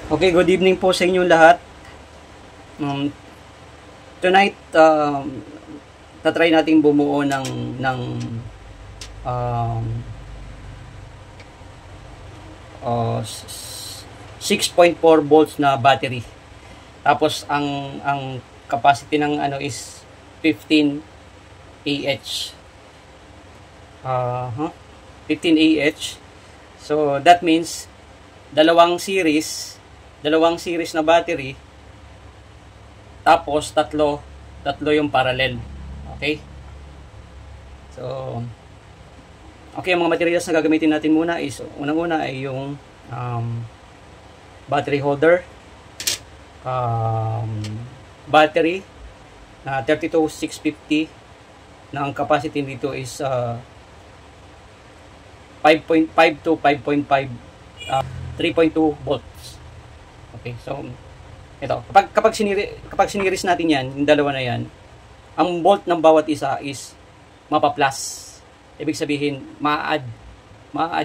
Okay, good evening po sa inyong lahat. Tonight, tatry natin bumuo ng um, 6.4 volts na battery. Tapos ang capacity ng ano is 15 Ah. 15 Ah. So that means dalawang series na battery, tapos tatlo yung parallel. Okay? So okay, ang mga materials na gagamitin natin muna is unang-una ay yung battery holder, battery na 32650 na ang capacity nito is 5.5 to 5.5 3.2 volts. Okay, so ito, kapag siniris natin yan, yung dalawa na yan, ang volt ng bawat isa is mapa-plus. Ibig sabihin, ma-add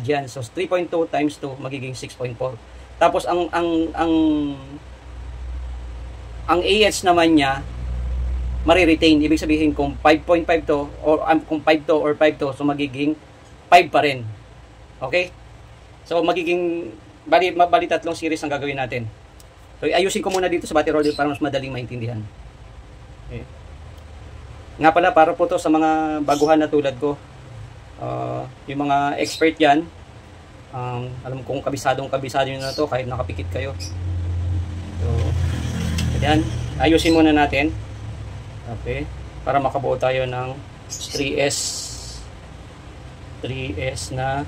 yan. So 3.2 times 2 magiging 6.4. Tapos ang AH naman niya mare-retain. Ibig sabihin kung 5.5 to or kung 5 to or 5 to, so magiging 5 pa rin. Okay? So magiging bali tatlong series ang gagawin natin. So ayusin ko muna dito sa battery holder para mas madaling maintindihan. Okay. Nga pala, para po to sa mga baguhan na tulad ko. Yung mga expert yan, alam kong kabisado nyo na to kahit nakapikit kayo. So yan, ayusin muna natin. Okay, para makabuo tayo ng 3S na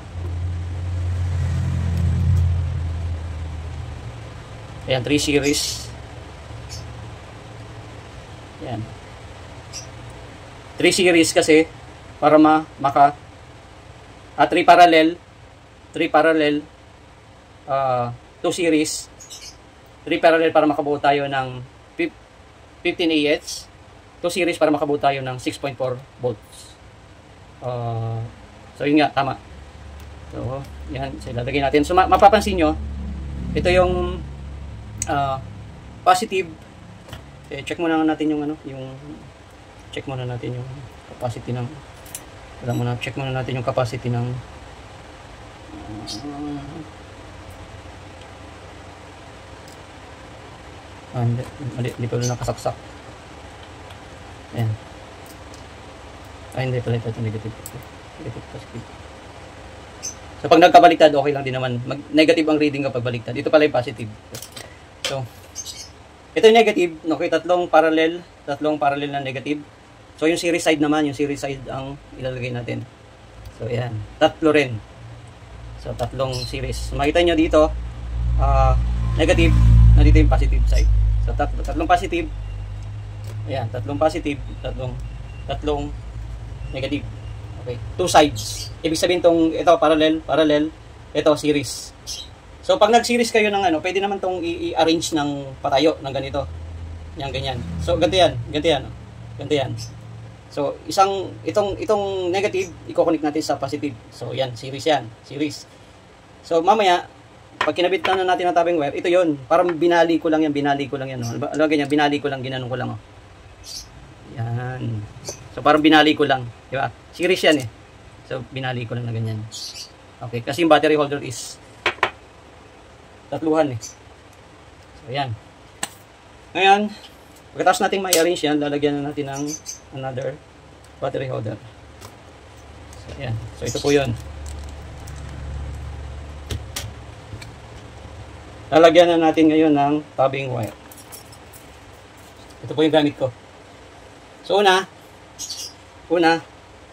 ayan, 3 series. Ayan, 3 series kasi para maka 3 parallel 2 series, 3 parallel para makabuo tayo ng 15 Ah, 2 series para makabuo tayo ng 6.4 volts. So yun nga, tama. So yan, so ilalagay natin. So mapapansin nyo, ito yung positive. Check muna natin yung check muna natin yung capacity ng check muna natin yung capacity ng hindi pa nakasaksak. Ayan. Hindi pala ito negative positive. So pag nagkabaliktad, okay lang din naman. Negative ang reading kapag baliktad. Ito pala yung positive. So ito yung negative. Okay, tatlong parallel na negative. So yung series side naman, yung series side ang ilalagay natin. So ayan, tatlo rin. So tatlong series. So, makita nyo dito, negative, nandito yung positive side. So tatlong positive. Ayan, tatlong positive, tatlong negative. Okay, 2 sides. Ibig sabihin ito parallel, ito series. So pag nag-series kayo ng pwede naman tong i-arrange ng patayo ng ganito. Yan, ganyan. So ganito yan. So itong negative i-connect natin sa positive. So yan, series yan, series. So mamaya pag kinabit na natin ang tabing wire, ito yon. Parang binali ko lang yan. Ano ganyan, binali ko lang, ginanong ko lang. Yan. So parang binali ko lang, di ba? Series yan eh. So binali ko lang na ganyan. Okay, kasi yung battery holder is tatluhan eh. So yan. Ngayon, pagkatapos natin ma-arrange yan, lalagyan na natin ng another battery holder. So yan. So ito po yun. Lalagyan na natin ngayon ng tabbing wire. Ito po yung gamit ko. So una,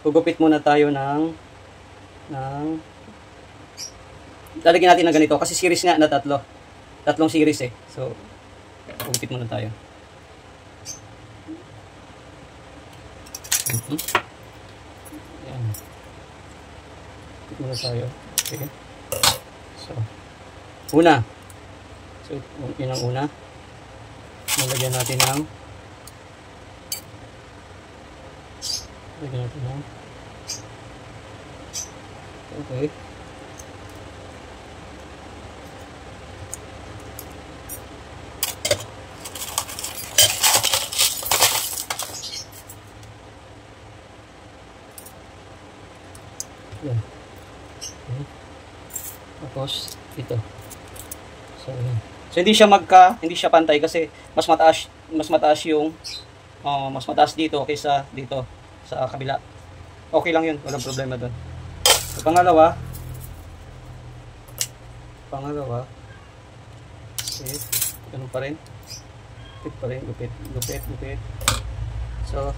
gugupit muna tayo ng lalagyan natin ng ganito kasi series nga na tatlong series eh. So gugupit muna tayo. Ayan. Gugupit muna tayo. Okay. So yun ang una. Lalagyan natin ng okay. Tapos ito. So, yan. So hindi siya pantay kasi mas mataas yung mas mataas dito kaysa dito sa kabila. Okay lang 'yun, walang problema doon. So, pangalawa. Okay. Ganun pa rin. Gupit. So,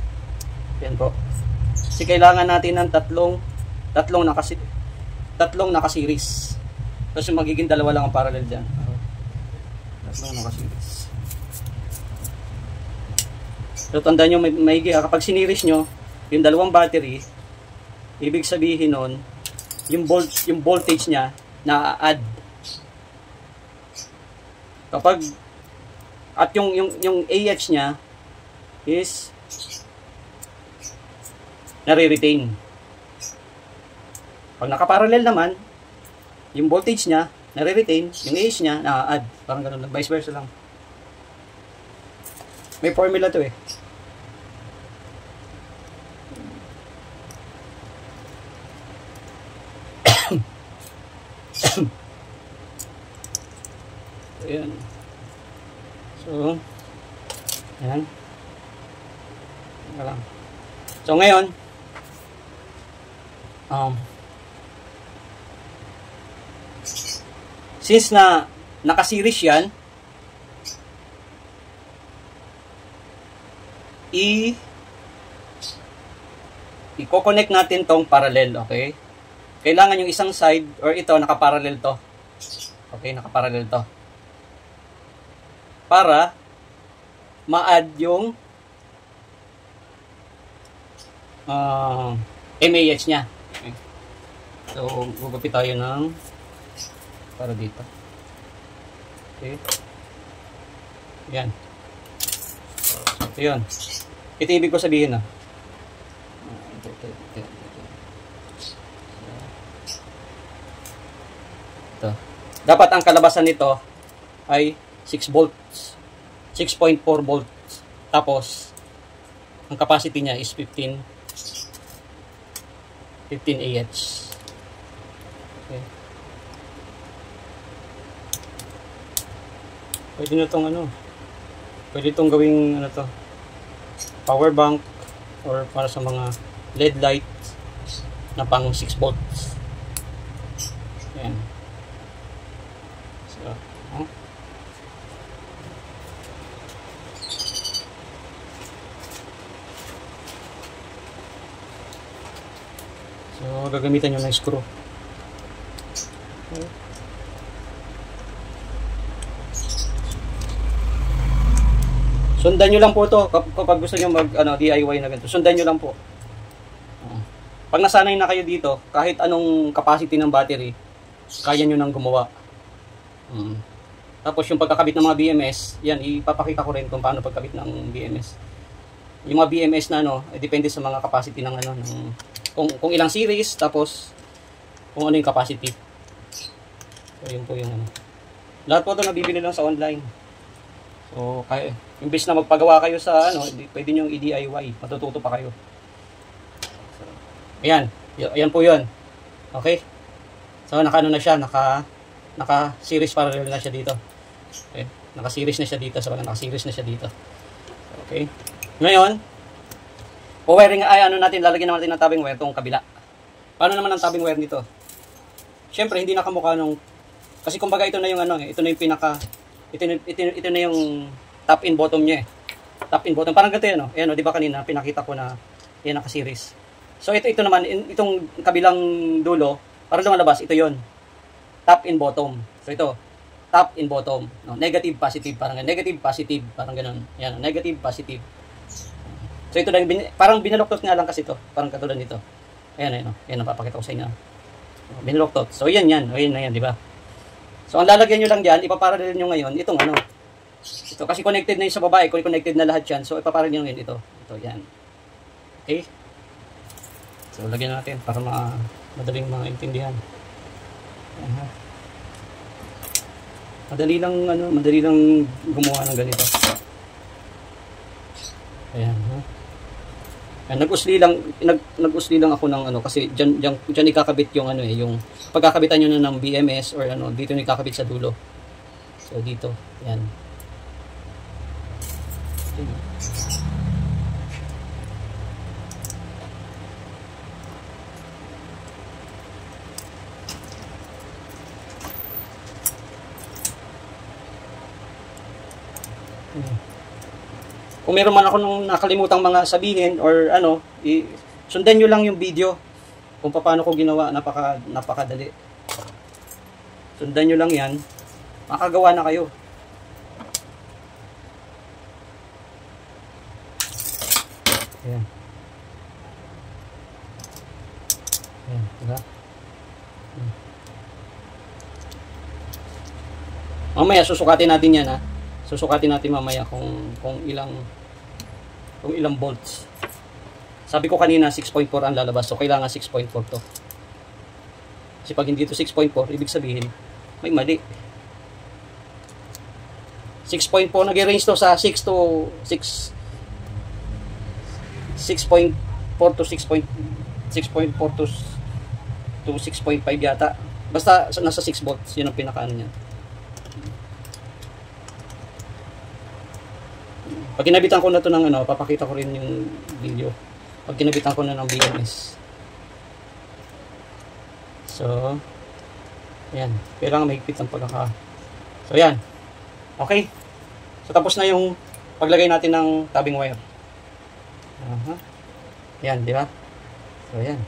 yan po. Kasi kailangan natin ng tatlong naka-series. Tapos yung magiging dalawa lang ang parallel dyan. Tatlong naka-series. So, tandaan nyo, kapag siniris nyo, yung dalawang battery, ibig sabihin nun, yung voltage nya, na-add. Kapag, at yung AH nya, is, nare-retain. Pag naka-parallel naman, yung voltage nya, nare-retain, yung AH nya, na-add. Parang ganun lang, vice versa lang. May formula to eh. Ayan. So, ayan. So, ngayon, since na naka-series yan, i-connect natin tong parallel, okay? Kailangan yung isang side, or ito, naka-parallel to. Okay, naka-parallel to. Para ma-add yung MAH nya. Okay. So, gugupit tayo ng para dito. Okay. Yan. So, yun. Ito ibig ko sabihin na. Ito. Dapat ang kalabasan nito ay 6 volts. 6.4 volts. Tapos, ang capacity niya is 15 AH. Okay. Pwede na itong pwede itong gawing power bank or para sa mga LED light na pang 6 volts. Ayan. So, So, gagamitan nyo ng screw. Okay. Sundan nyo lang po ito kapag gusto nyo mag DIY na ganito. Sundan nyo lang po. Pag nasanay na kayo dito, kahit anong capacity ng battery, kaya nyo nang gumawa. Tapos yung pagkakabit ng mga BMS, yan, ipapakita ko rin kung paano pagkabit ng BMS. Yung mga BMS na depende sa mga capacity ng kung ilang series, tapos kung ano yung capacity. So, yun po yung lahat po ito nabibili lang sa online. So, kaya, imbes na magpagawa kayo sa pwede nyo i-DIY, matututo pa kayo. So, ayan. Ayan po yun. Okay? So, na siya, naka-series parallel na siya dito. Okay? Naka-series na siya dito. Naka-series na siya dito. Okay? Ngayon, wiring natin, lalagyan natin ng tabing wire itong kabila. Paano naman ang tabing wire nito? Siyempre, hindi nakamukha nung, kasi kumbaga ito na yung ito na yung pinaka, ito na yung top and bottom niya eh. Top and bottom, parang ganito yan Ayan di ba kanina, pinakita ko na yan naka-series. So ito naman, itong kabilang dulo, parang lumalabas, ito yon, top and bottom. So ito, top and bottom. Negative, positive, parang negative, positive, parang ganun. Yan, negative, positive. So ito lang, parang binaluktot nga lang kasi ito. Parang katulad nito. Ayan, ayan, papakita ko sa inyo. Binaluktot. So yan, ayan na yan, di ba? So ang lalagyan nyo lang dyan, ipaparallel nyo ngayon, itong ito, kasi connected na yung sa babae, connected na lahat yan. So ipaparallel nyo ngayon ito. Ito, yan. Okay? So lagyan natin para madaling maintindihan. Ayan, madali lang gumawa ng ganito. Ayan, Nag-usli lang, nag-usli lang ako ng ano kasi diyan ikakabit yung ano yung pagkakabitan niyo na ng BMS or ano dito ni kakabit sa dulo. So dito, yan. Kung meron man ako nung nakalimutang mga sabihin or ano, sundan nyo lang yung video kung paano ko ginawa, napakadali. Sundan nyo lang yan, makagawa na kayo. Ayan. Ayan, diba? Mamaya susukatin natin yan ha. Susukatin natin mamaya kung ilang volts. Sabi ko kanina 6.4 ang lalabas. So kailangan 6.4 to. Kasi pag hindi ito 6.4, ibig sabihin may mali. 6.4 nag-range to sa 6 to 6 6.4 to 6.4 to 6.5 yata. Basta nasa 6 volts, yun ang pinakaano niya. Pag kinabitan ko na to ng ano, papakita ko rin yung video. Pag kinabitan ko na ng BMS. So, ayan. Kailangan mahigpit ang pagkaka. So, ayan. Okay. So, tapos na yung paglagay natin ng tabbing wire. Ayan, di ba? So, ayan.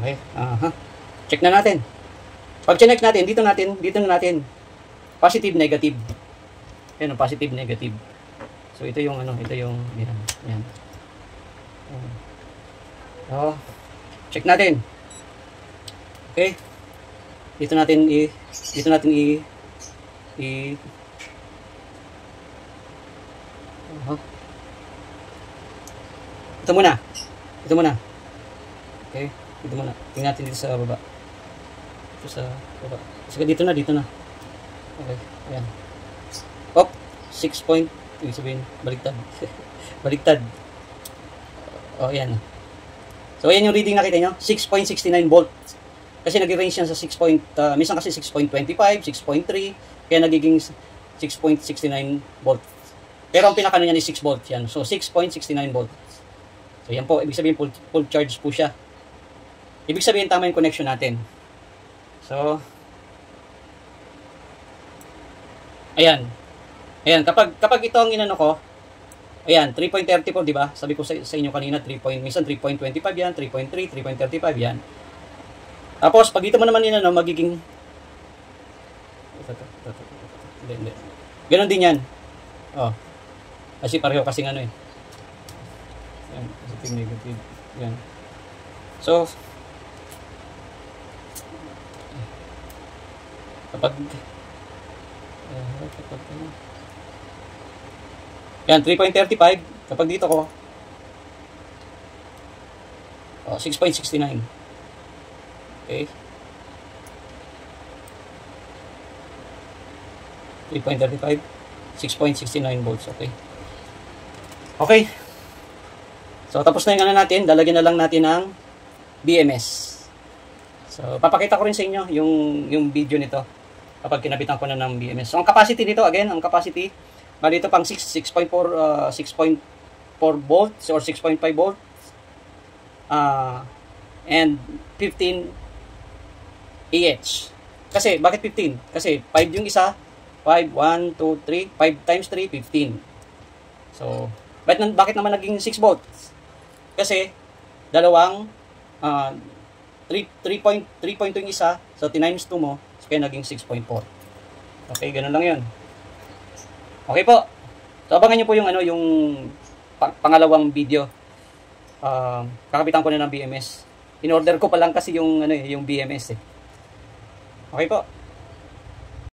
Okay. Check na natin. Pag check natin, dito na natin. Positive, negative. Ayan, positive, negative. So, ito yung ano, yan. So, check natin. Okay. Dito natin Ito muna. Okay, dito muna. Tingnan natin dito sa baba. Dito sa baba. Sige, dito na. Okay, ayan. 6 point. Ibig sabihin, baliktad. Baliktad. Ayan. So, ayan yung reading nakita nyo. 6.69 volts. Kasi nag-range yan sa 6 point, minsan kasi 6.25, 6.3, kaya nagiging 6.69 volts. Pero ang pinakano niya ni 6 volts yan. So, 6.69 volts. So, yan po. Ibig sabihin, full charge po siya. Ibig sabihin, tama yung connection natin. So, ayan. Ayan, kapag ito ang inano ko, ayan, 3.34, di ba? Sabi ko sa inyo kanina, minsan 3.25 yan, 3.3, 3.35 yan. Tapos, pag dito mo naman inano, magiging, hindi. Ganon din yan. Kasi pareho kasing ano eh. Ayan, positive, negative. Ayan. So, kapag yan, 3.35. Kapag dito ko, 6.69. Okay. 3.35. 6.69 volts. Okay. Okay. So, tapos na yung ano natin. Dalagyan na lang natin ng BMS. So, papakita ko rin sa inyo yung video nito kapag kinabitan ko na ng BMS. So, ang capacity nito, again, bali ito pang 6.4 volts or 6.5 volts and 15 AH. Kasi, bakit 15? Kasi 5 yung isa, 5, 1, 2, 3, 5 times 3, 15. So, bakit naman naging 6 volts? Kasi, dalawang 3.2 yung isa, so times 2 mo, so kaya naging 6.4. Okay, ganun lang yun. Okay po. So, abangan nyo po yung pangalawang video. Kakabitan ko na ng BMS. In order ko pa lang kasi yung BMS eh. Okay po.